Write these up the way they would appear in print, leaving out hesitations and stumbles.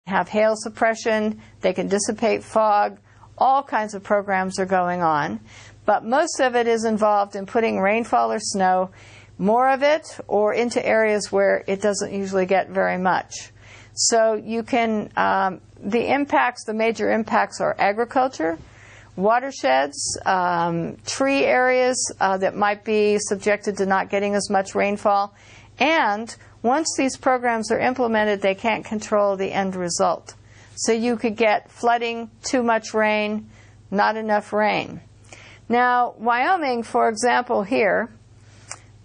have hail suppression, they can dissipate fog, all kinds of programs are going on. But most of it is involved in putting rainfall or snow, more of it, or into areas where it doesn't usually get very much. So you can, the major impacts are agriculture, watersheds, tree areas that might be subjected to not getting as much rainfall. And once these programs are implemented, they can't control the end result. So you could get flooding, too much rain, not enough rain. Now, Wyoming, for example, here,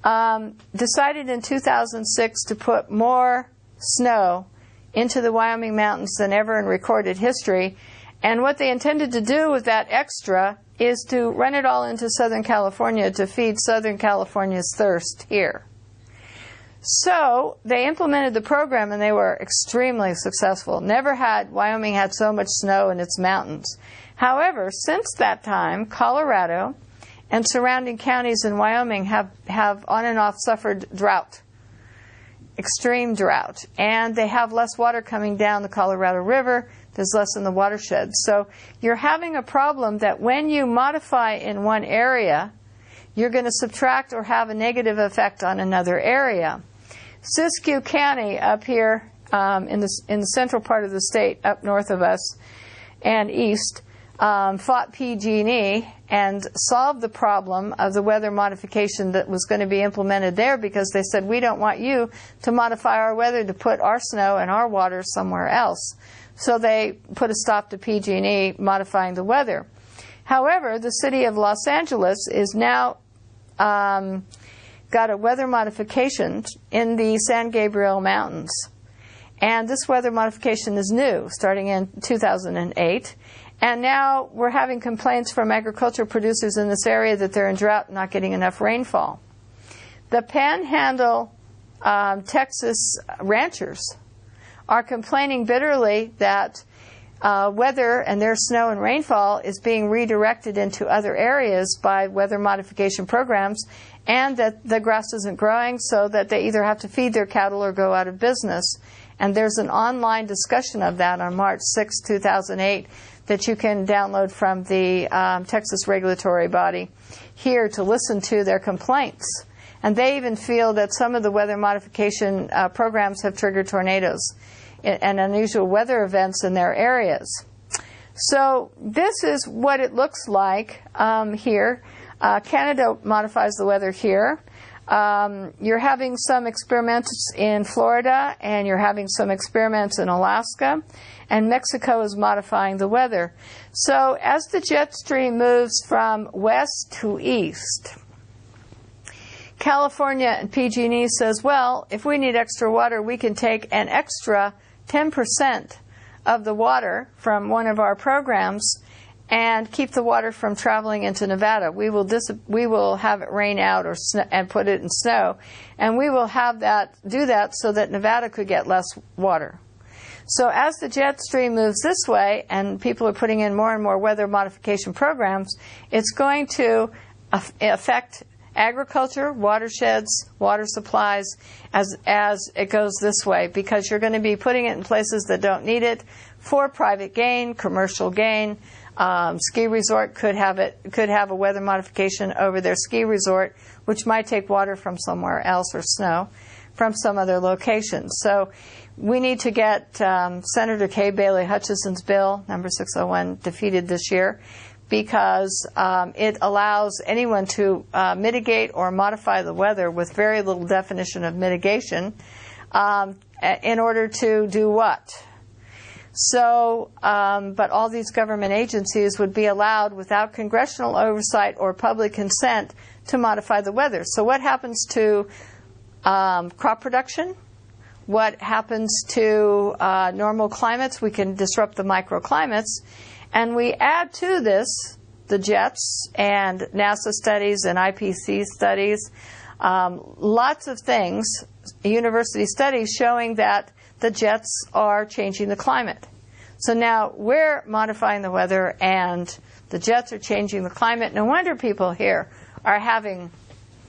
decided in 2006 to put more snow into the Wyoming mountains than ever in recorded history. And what they intended to do with that extra is to run it all into Southern California to feed Southern California's thirst here. So they implemented the program, and they were extremely successful. Never had Wyoming had so much snow in its mountains. However, since that time, Colorado and surrounding counties in Wyoming have on and off suffered drought, extreme drought. And they have less water coming down the Colorado River. There's less in the watershed. So you're having a problem that when you modify in one area, you're going to subtract or have a negative effect on another area. Siskiyou County up here in the central part of the state, up north of us and east, fought PG&E and solved the problem of the weather modification that was going to be implemented there, because they said, we don't want you to modify our weather to put our snow and our water somewhere else. So they put a stop to PG&E modifying the weather. However, the city of Los Angeles is now got a weather modification in the San Gabriel Mountains. And this weather modification is new, starting in 2008. And now we're having complaints from agricultural producers in this area that they're in drought and not getting enough rainfall. The Panhandle, Texas ranchers are complaining bitterly that weather and their snow and rainfall is being redirected into other areas by weather modification programs, and that the grass isn't growing, so that they either have to feed their cattle or go out of business. And there's an online discussion of that on March 6, 2008, that you can download from the Texas regulatory body here to listen to their complaints. And they even feel that some of the weather modification programs have triggered tornadoes and unusual weather events in their areas. So this is what it looks like here. Canada modifies the weather here. You're having some experiments in Florida, and you're having some experiments in Alaska, and Mexico is modifying the weather. So as the jet stream moves from west to east, California and PG&E says, well, if we need extra water, we can take an extra 10% of the water from one of our programs and keep the water from traveling into Nevada. We will have it rain out or and put it in snow, and we will have that do that so that Nevada could get less water. So as the jet stream moves this way, and people are putting in more and more weather modification programs, it's going to affect agriculture, watersheds, water supplies as it goes this way, because you're going to be putting it in places that don't need it for private gain, commercial gain. Ski resort could have a weather modification over their ski resort, which might take water from somewhere else or snow from some other location. So we need to get Senator Kay Bailey Hutchison's bill, number 601, defeated this year, because it allows anyone to mitigate or modify the weather with very little definition of mitigation in order to do what? So, but all these government agencies would be allowed without congressional oversight or public consent to modify the weather. So what happens to crop production? What happens to normal climates? We can disrupt the microclimates. And we add to this the jets and NASA studies and IPC studies, lots of things, university studies showing that the jets are changing the climate. So now we're modifying the weather and the jets are changing the climate. No wonder people here are having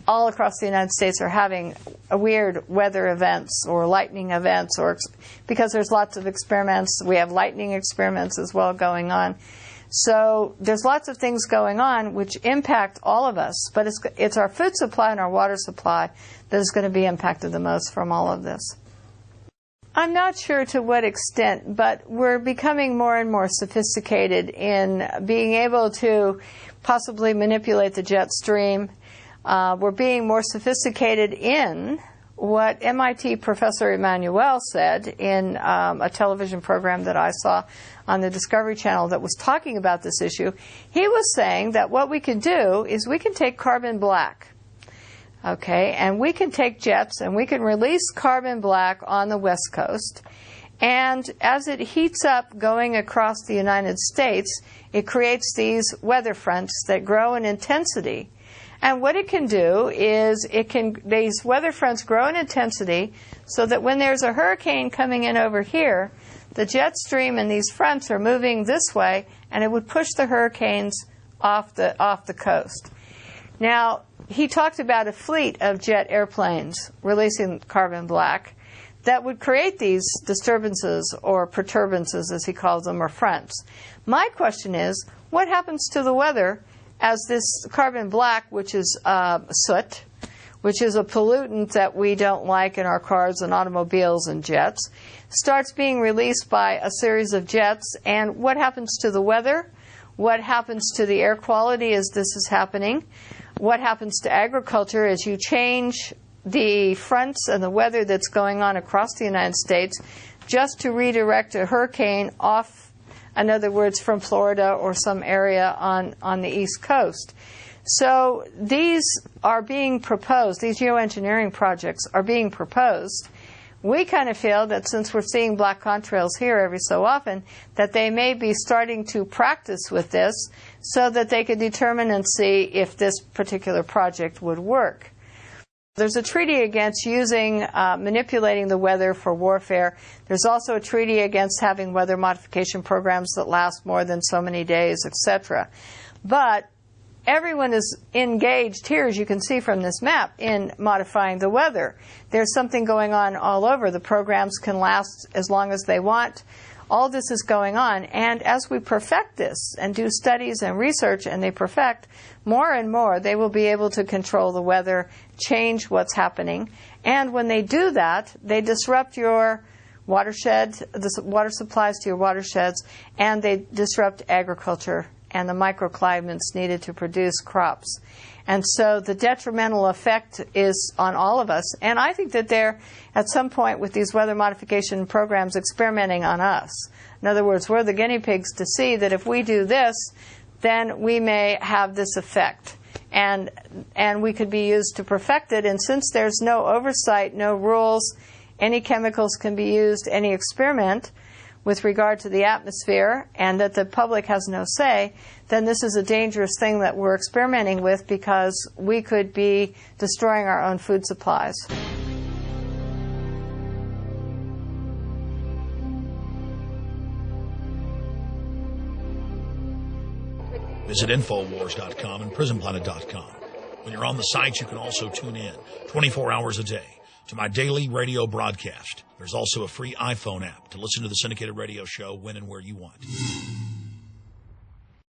all across the United States are having weird weather events or lightning events, or because there's lots of experiments. We have lightning experiments as well going on. So there's lots of things going on which impact all of us, but it's our food supply and our water supply that is going to be impacted the most from all of this. I'm not sure to what extent, but we're becoming more and more sophisticated in being able to possibly manipulate the jet stream. We're being more sophisticated in what MIT Professor Emanuel said in a television program that I saw on the Discovery Channel that was talking about this issue. He was saying that what we can do is we can take carbon black, okay, and we can take jets and we can release carbon black on the West Coast, and as it heats up going across the United States, it creates these weather fronts that grow in intensity. And what it can do is these weather fronts grow in intensity so that when there's a hurricane coming in over here, the jet stream and these fronts are moving this way, and it would push the hurricanes off the coast. Now, he talked about a fleet of jet airplanes releasing carbon black that would create these disturbances or perturbances, as he calls them, or fronts. My question is, what happens to the weather as this carbon black, which is soot, which is a pollutant that we don't like in our cars and automobiles and jets, starts being released by a series of jets, and what happens to the weather? What happens to the air quality as this is happening? What happens to agriculture as you change the fronts and the weather that's going on across the United States just to redirect a hurricane off, in other words, from Florida or some area on the East Coast? So these are being proposed, these geoengineering projects are being proposed. We kind of feel that since we're seeing black contrails here every so often, that they may be starting to practice with this so that they could determine and see if this particular project would work. There's a treaty against manipulating the weather for warfare. There's also a treaty against having weather modification programs that last more than so many days, etc. But everyone is engaged here, as you can see from this map, in modifying the weather. There's something going on all over. The programs can last as long as they want. All this is going on. And as we perfect this and do studies and research and they perfect, more and more they will be able to control the weather, change what's happening. And when they do that, they disrupt your watershed, the water supplies to your watersheds, and they disrupt agriculture and the microclimates needed to produce crops. And so the detrimental effect is on all of us. And I think that they're, at some point with these weather modification programs, experimenting on us. In other words, we're the guinea pigs to see that if we do this, then we may have this effect. And we could be used to perfect it. And since there's no oversight, no rules, any chemicals can be used, any experiment with regard to the atmosphere, and that the public has no say, then this is a dangerous thing that we're experimenting with because we could be destroying our own food supplies. Visit Infowars.com and PrisonPlanet.com. When you're on the sites, you can also tune in 24 hours a day to my daily radio broadcast. There's also a free iPhone app to listen to the syndicated radio show when and where you want.